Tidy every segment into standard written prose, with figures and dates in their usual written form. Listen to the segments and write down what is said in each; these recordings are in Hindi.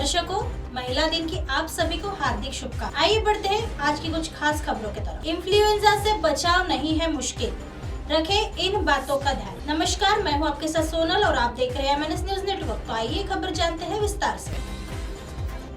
दर्शकों, महिला दिन की आप सभी को हार्दिक शुभकामनाएं। आइए बढ़ते हैं आज की कुछ खास खबरों की तरफ। इन्फ्लुएंजा से बचाव नहीं है मुश्किल, रखें इन बातों का ध्यान। नमस्कार, मैं हूं आपके साथ सोनल और आप देख रहे हैं MNS न्यूज नेटवर्क। तो आइए खबर जानते हैं विस्तार से।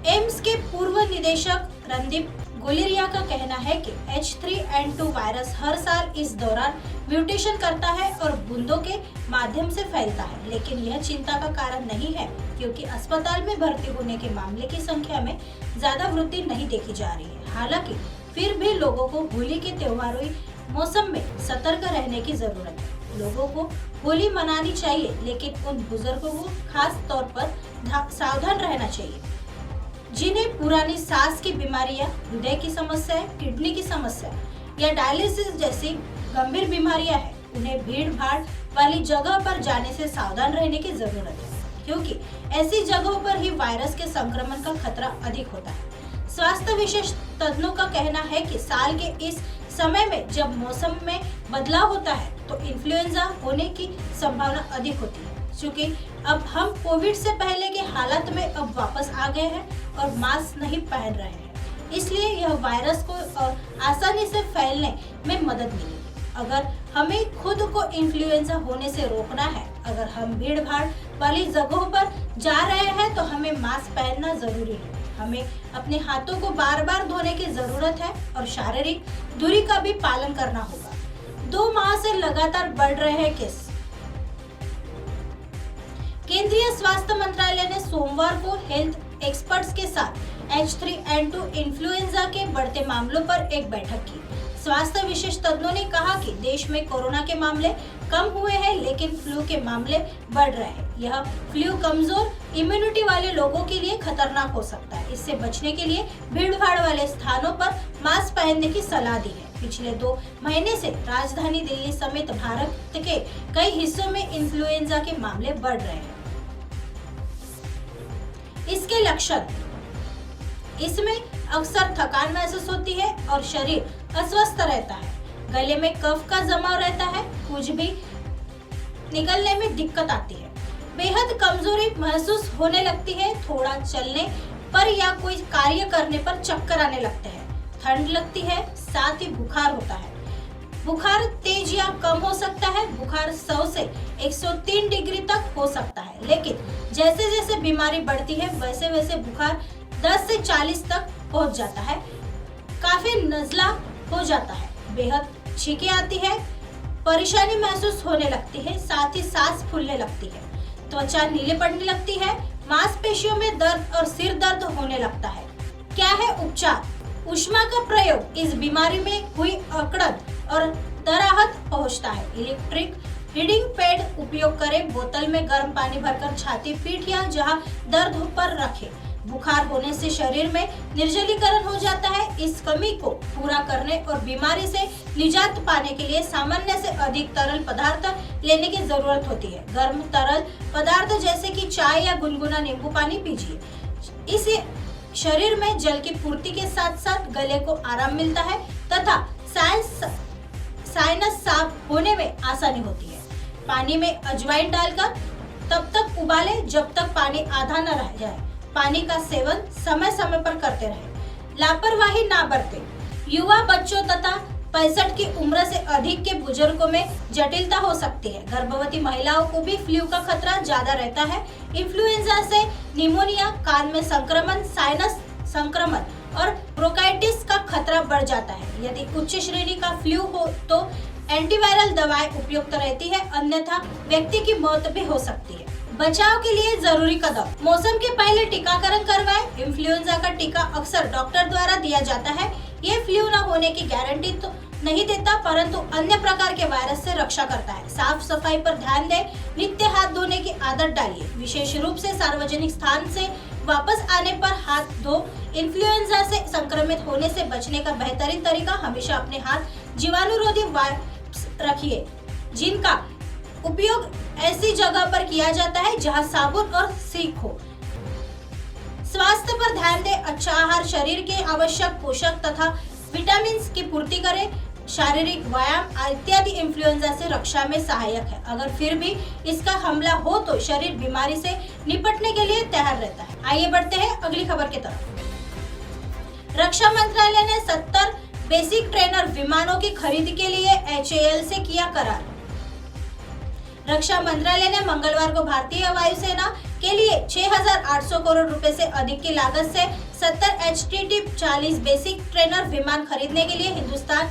एम्स के पूर्व निदेशक रणदीप गुलेरिया का कहना है कि H3N2 वायरस हर साल इस दौरान म्यूटेशन करता है और बूंदों के माध्यम से फैलता है, लेकिन यह चिंता का कारण नहीं है क्योंकि अस्पताल में भर्ती होने के मामले की संख्या में ज्यादा वृद्धि नहीं देखी जा रही है। हालांकि फिर भी लोगों को होली के त्योहारों मौसम में सतर्क रहने की जरूरत है। लोगों को होली मनानी चाहिए, लेकिन उन बुजुर्गों को खास तौर पर सावधान रहना चाहिए जिन्हें पुरानी सांस की बीमारियां, हृदय की समस्या, किडनी की समस्या या डायलिसिस जैसी गंभीर बीमारियां हैं। उन्हें भीड़ भाड़ वाली जगह पर जाने से सावधान रहने की जरूरत है क्योंकि ऐसी जगहों पर ही वायरस के संक्रमण का खतरा अधिक होता है। स्वास्थ्य विशेषज्ञों का कहना है कि साल के इस समय में जब मौसम में बदलाव होता है तो इन्फ्लुएंजा होने की संभावना अधिक होती है। क्योंकि अब हम कोविड से पहले के हालत में अब वापस आ गए हैं और मास्क नहीं पहन रहे हैं, इसलिए यह वायरस को और आसानी से फैलने में मदद मिलेगी। अगर हमें खुद को इन्फ्लुएंजा होने से रोकना है, अगर हम भीड़ भाड़ वाली जगहों पर जा रहे हैं तो हमें मास्क पहनना जरूरी है। हमें अपने हाथों को बार बार धोने की जरूरत है और शारीरिक दूरी का भी पालन करना होगा। 2 माह से लगातार बढ़ रहे हैं केस। केंद्रीय स्वास्थ्य मंत्रालय ने सोमवार को हेल्थ एक्सपर्ट्स के साथ H3N2 इन्फ्लुएंजा के बढ़ते मामलों पर एक बैठक की। स्वास्थ्य विशेषज्ञों ने कहा कि देश में कोरोना के मामले कम हुए हैं, लेकिन फ्लू के मामले बढ़ रहे हैं। यह फ्लू कमजोर इम्यूनिटी वाले लोगों के लिए खतरनाक हो सकता है। इससे बचने के लिए भीड़-भाड़ वाले स्थानों पर मास्क पहनने की सलाह दी है। पिछले 2 महीने से राजधानी दिल्ली समेत भारत के कई हिस्सों में इन्फ्लुएंजा के मामले बढ़ रहे हैं। इसके लक्षण, इसमें अक्सर थकान महसूस होती है और शरीर अस्वस्थ रहता है। गले में कफ का जमाव रहता है, कुछ भी निकलने में दिक्कत आती है, बेहद कमजोरी महसूस होने लगती है, थोड़ा चलने पर या कोई कार्य करने पर चक्कर आने लगते हैं, ठंड लगती है, साथ ही बुखार होता है। बुखार तेज या कम हो सकता है। बुखार 100 से 103 डिग्री तक हो सकता है, लेकिन जैसे जैसे बीमारी बढ़ती है वैसे वैसे बुखार 10 से 40 तक पहुंच जाता है। काफी नज़ला हो जाता है, बेहद छींकें आती है, परेशानी महसूस होने लगती है, साथ ही सांस फूलने लगती है, त्वचा नीले पड़ने लगती है, मांसपेशियों में दर्द और सिर दर्द होने लगता है। क्या है उपचार? उष्मा का प्रयोग इस बीमारी में हुई अकड़न और दराहत पहुंचता है। इलेक्ट्रिक हीटिंग पैड उपयोग करें। बोतल में गर्म पानी भरकर छाती, पीठ या जहां दर्द पर रखें। बुखार होने से शरीर में निर्जलीकरण हो जाता है। इस कमी को पूरा करने और बीमारी से निजात पाने के लिए सामान्य से अधिक तरल पदार्थ लेने की जरूरत होती है। गर्म तरल पदार्थ जैसे कि चाय या गुनगुना नींबू पानी पीजिए। इससे शरीर में जल की पूर्ति के साथ साथ गले को आराम मिलता है तथा साइनस साफ होने में आसानी होती है। पानी में अजवाइन डालकर तब तक उबालें जब तक पानी आधा न रह जाए। पानी का सेवन समय समय पर करते रहें। लापरवाही ना बरतें। युवा बच्चों तथा 65 की उम्र से अधिक के बुजुर्गों में जटिलता हो सकती है। गर्भवती महिलाओं को भी फ्लू का खतरा ज्यादा रहता है। इन्फ्लुएंजा से निमोनिया, कान में संक्रमण, साइनस संक्रमण और ब्रोंकाइटिस का खतरा बढ़ जाता है। यदि उच्च श्रेणी का फ्लू हो तो एंटीवायरल दवाएं उपयुक्त रहती है, अन्यथा व्यक्ति की मौत भी हो सकती है। बचाव के लिए जरूरी कदम। मौसम के पहले टीकाकरण करवाएं। इन्फ्लुएंजा का टीका अक्सर डॉक्टर द्वारा दिया जाता है। ये फ्लू न होने की गारंटी तो नहीं देता, परंतु अन्य प्रकार के वायरस से रक्षा करता है। साफ सफाई पर ध्यान दें। नित्य हाथ धोने की आदत डालिए। विशेष रूप से सार्वजनिक स्थान से वापस आने पर हाथ धो। इन्फ्लुएंजा से संक्रमित होने से बचने का बेहतरीन तरीका, हमेशा अपने हाथ जीवाणुरोधी वाइप्स रखिए, जिनका उपयोग ऐसी जगह पर किया जाता है जहां साबुन और सीख हो। स्वास्थ्य पर ध्यान दें। अच्छा आहार शरीर के आवश्यक पोषक तथा विटामिन की पूर्ति करे। शारीरिक व्यायाम इत्यादि इन्फ्लुएंजा से रक्षा में सहायक है। अगर फिर भी इसका हमला हो तो शरीर बीमारी से निपटने के लिए तैयार रहता है। आइए बढ़ते हैं अगली खबर की तरफ। रक्षा मंत्रालय ने 70 बेसिक ट्रेनर विमानों की खरीद के लिए HAL से किया करार। रक्षा मंत्रालय ने मंगलवार को भारतीय वायुसेना के लिए 6,800 करोड़ रुपए से अधिक की लागत से 70 HTT 40 बेसिक ट्रेनर विमान खरीदने के लिए हिंदुस्तान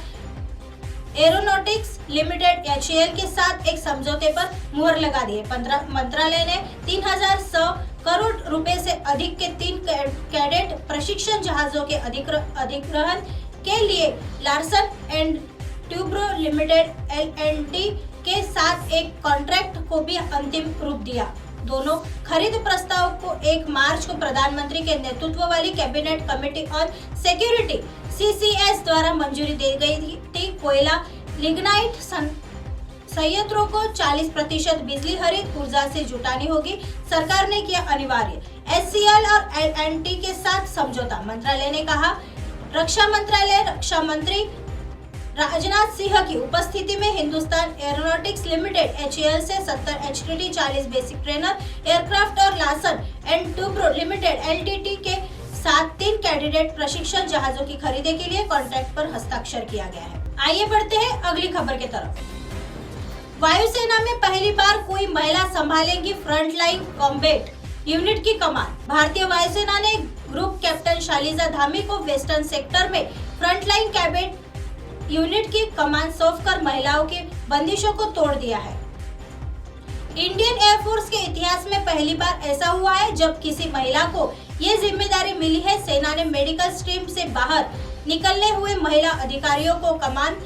एरोनॉटिक्स लिमिटेड HAL के साथ एक समझौते पर मुहर लगा दी है। मंत्रालय ने 3,100 करोड़ रुपए से अधिक के 3 कैडेट प्रशिक्षण जहाजों के अधिग्रहण के लिए Larsen and Toubro limited LNT के साथ एक कॉन्ट्रैक्ट को भी अंतिम रूप दिया। दोनों खरीद प्रस्ताव को 1 मार्च को प्रधानमंत्री के नेतृत्व वाली cabinet committee on security CCS द्वारा मंजूरी दी गई थी। कोयला लिग्नाइट संयंत्रों को 40% बिजली हरित ऊर्जा से जुटानी होगी। सरकार ने किया अनिवार्य HCL और LNT के साथ समझौता। मंत्रालय ने कहा, रक्षा मंत्रालय रक्षा मंत्री राजनाथ सिंह की उपस्थिति में हिंदुस्तान एरोनॉटिक्स लिमिटेड HAL से 70 HTT 40 बेसिक ट्रेनर एयरक्राफ्ट और Larsen and Toubro limited LTT के साथ 3 कैडेट प्रशिक्षण जहाजों की खरीदी के लिए कॉन्ट्रैक्ट पर हस्ताक्षर किया गया है। आइए बढ़ते हैं अगली खबर की तरफ। वायुसेना में पहली बार कोई महिला संभालेंगी फ्रंटलाइन कॉम्बैट यूनिट की कमान। भारतीय वायुसेना ने ग्रुप कैप्टन शालिजा धामी को वेस्टर्न सेक्टर में फ्रंटलाइन कैडेट यूनिट की कमान सौंपकर महिलाओं की बंदिशों को तोड़ दिया है। इंडियन एयरफोर्स के इतिहास में पहली बार ऐसा हुआ है जब किसी महिला को ये जिम्मेदारी मिली है। सेना ने मेडिकल स्ट्रीम से बाहर निकलने हुए महिला अधिकारियों को कमान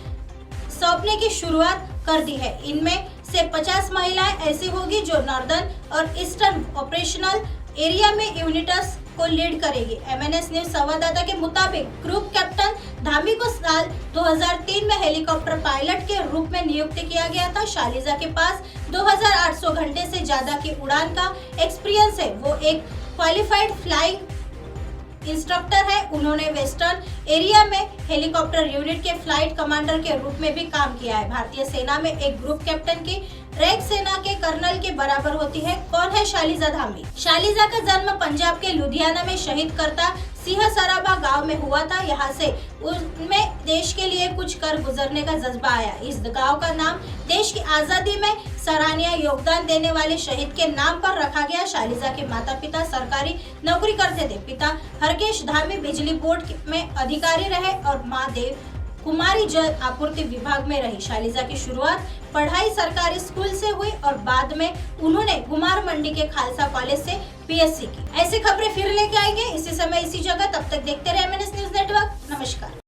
सौंपने की शुरुआत कर दी है। इनमें से 50 महिलाएं ऐसी होगी जो नॉर्दर्न और ईस्टर्न ऑपरेशनल एरिया में यूनिट्स को लीड करेगी। MNS न्यूज संवाददाता के मुताबिक ग्रुप कैप्टन धामी को साल 2003 में हेलीकॉप्टर पायलट के रूप में नियुक्त किया गया था। शालिजा के पास 2,800 घंटे से ज्यादा की उड़ान का एक्सपीरियंस है। वो एक क्वालिफाइड फ्लाइंग इंस्ट्रक्टर है। उन्होंने वेस्टर्न एरिया में हेलीकॉप्टर यूनिट के फ्लाइट कमांडर के रूप में भी काम किया है। भारतीय सेना में एक ग्रुप कैप्टन की रैंक सेना के कर्नल के बराबर होती है। कौन है शालिजा धामी? शालिजा का जन्म पंजाब के लुधियाना में शहीद करता सिंह सराबा गांव में हुआ था। यहाँ से उनमें देश के लिए कुछ कर गुजरने का जज्बा आया। इस गांव का नाम देश की आजादी में सराहनीय योगदान देने वाले शहीद के नाम पर रखा गया। शालिजा के माता पिता सरकारी नौकरी करते थे। पिता हरकेश धामी बिजली बोर्ड में अधिकारी रहे और माँ देव कुमारी जल आपूर्ति विभाग में रही। शालिजा की शुरुआत पढ़ाई सरकारी स्कूल से हुई और बाद में उन्होंने कुमार मंडी के खालसा कॉलेज से PSC की। ऐसी खबरें फिर लेके आएंगे इसी समय इसी जगह। तब तक देखते रहे MNS न्यूज नेटवर्क। नमस्कार।